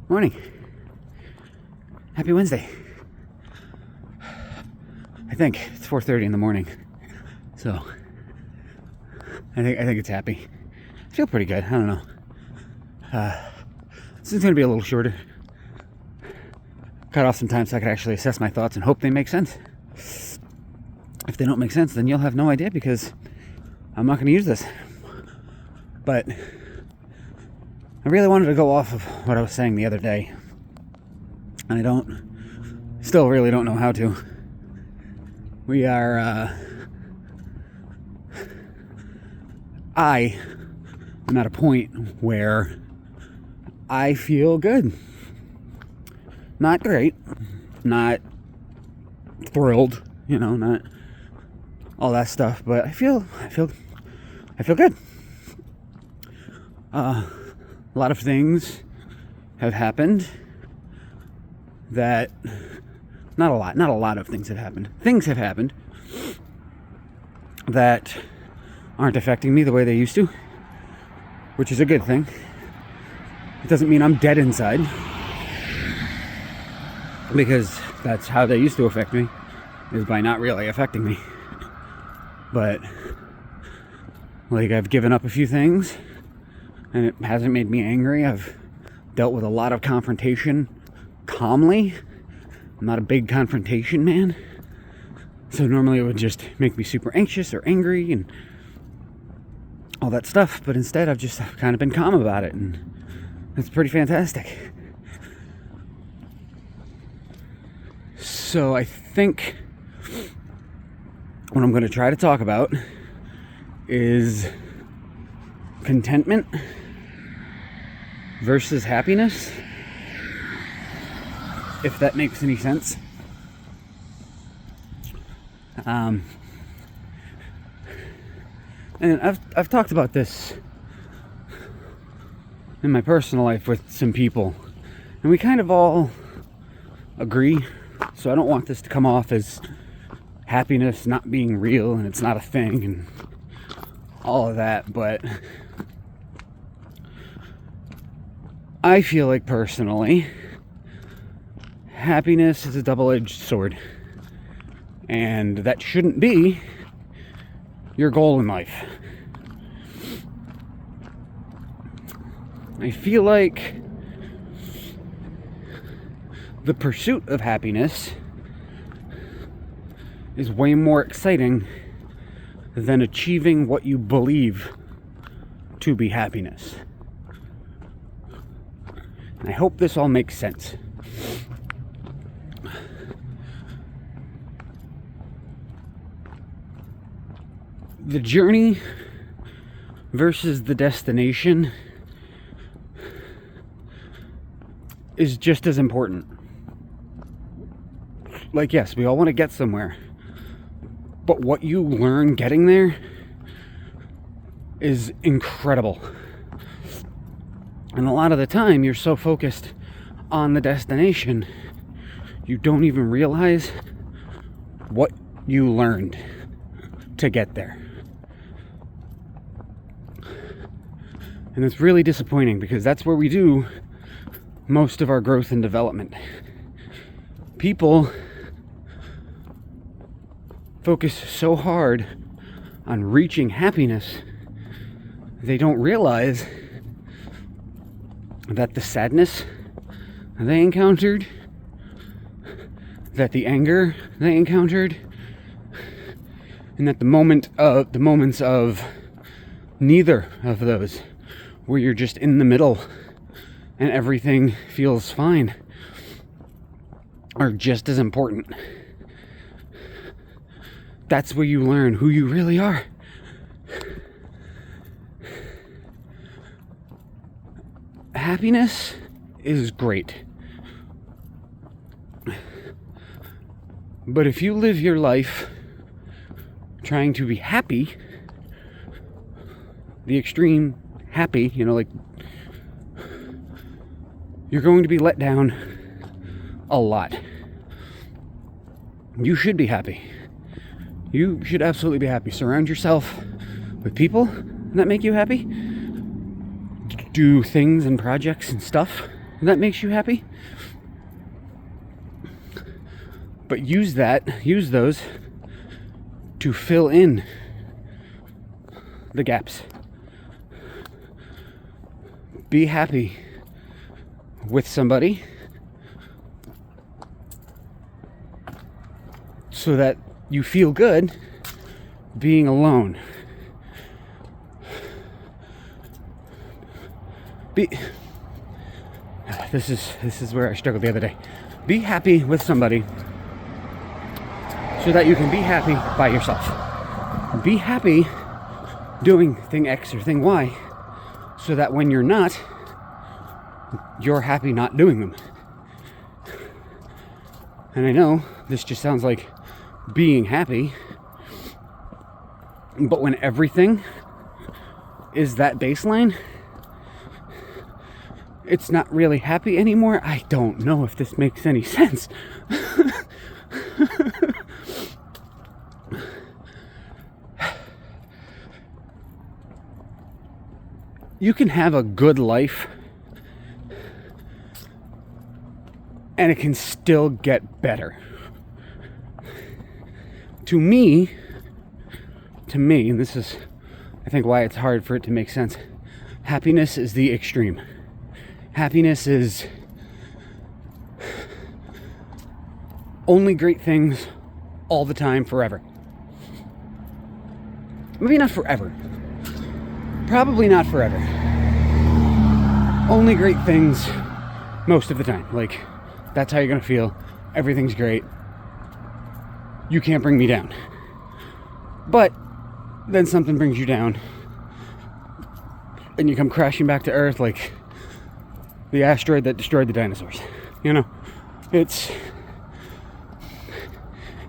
Morning. Happy Wednesday. I think it's 4:30 in the morning, so I think it's happy. I feel pretty good. I don't know. This is going to be a little shorter. Cut off some time so I could actually assess my thoughts and hope they make sense. If they don't make sense, then you'll have no idea because I'm not going to use this. But I really wanted to go off of what I was saying the other day, and I still really don't know how to. We are, I am at a point where I feel good. Not great, not thrilled, not all that stuff, but I feel good. A lot of things have happened that, not a lot of things have happened. Things have happened that aren't affecting me the way they used to, which is a good thing. It doesn't mean I'm dead inside, because that's how they used to affect me, is by not really affecting me. But, I've given up a few things, and it hasn't made me angry. I've dealt with a lot of confrontation calmly. I'm not a big confrontation man, so normally it would just make me super anxious or angry and all that stuff, but instead I've kind of been calm about it, and it's pretty fantastic. So I think what I'm going to try to talk about is contentment versus happiness, if that makes any sense. And I've talked about this in my personal life with some people, and we kind of all agree. So I don't want this to come off as happiness not being real and it's not a thing and all of that, but I feel like personally happiness is a double-edged sword, and that shouldn't be your goal in life. I feel like the pursuit of happiness is way more exciting than achieving what you believe to be happiness. And I hope this all makes sense. The journey versus the destination is just as important. Yes, we all want to get somewhere, but what you learn getting there is incredible. And a lot of the time, you're so focused on the destination, you don't even realize what you learned to get there. And it's really disappointing, because that's where we do most of our growth and development. People focus so hard on reaching happiness, they don't realize that the sadness they encountered, that the anger they encountered, and that the moments of neither of those, where you're just in the middle and everything feels fine, are just as important. That's where you learn who you really are. Happiness is great. But if you live your life trying to be happy, the extreme happy, you're going to be let down a lot. You should be happy. You should absolutely be happy. Surround yourself with people that make you happy. Do things and projects and stuff that makes you happy. But use those to fill in the gaps. Be happy with somebody so that you feel good being alone. This is where I struggled the other day. Be happy with somebody so that you can be happy by yourself. Be happy doing thing X or thing Y so that when you're not, you're happy not doing them. And I know this just sounds like being happy, but when everything is that baseline, it's not really happy anymore. I don't know if this makes any sense. You can have a good life and it can still get better. To me, and this is, I think, why it's hard for it to make sense, happiness is the extreme. Happiness is only great things all the time, forever. Maybe not forever. Probably not forever. Only great things most of the time. Like, that's how you're gonna feel. Everything's great. You can't bring me down. But then something brings you down and you come crashing back to Earth like the asteroid that destroyed the dinosaurs. You know, it's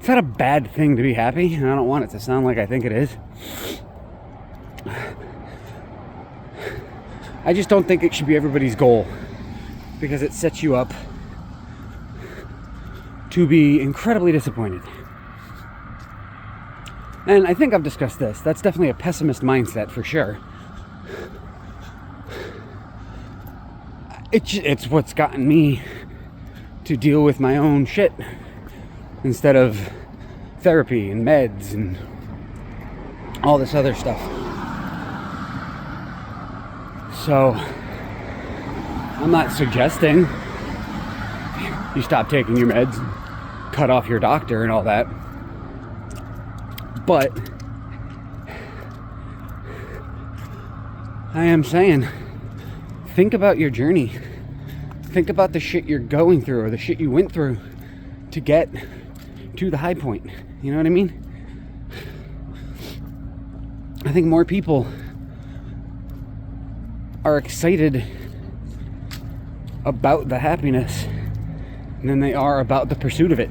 not a bad thing to be happy, and I don't want it to sound like I think it is. I just don't think it should be everybody's goal, because it sets you up to be incredibly disappointed. And I think I've discussed this. That's definitely a pessimist mindset for sure. It's what's gotten me to deal with my own shit instead of therapy and meds and all this other stuff. So I'm not suggesting you stop taking your meds and cut off your doctor and all that. But I am saying, think about your journey. Think about the shit you're going through or the shit you went through to get to the high point. You know what I mean? I think more people are excited about the happiness than they are about the pursuit of it.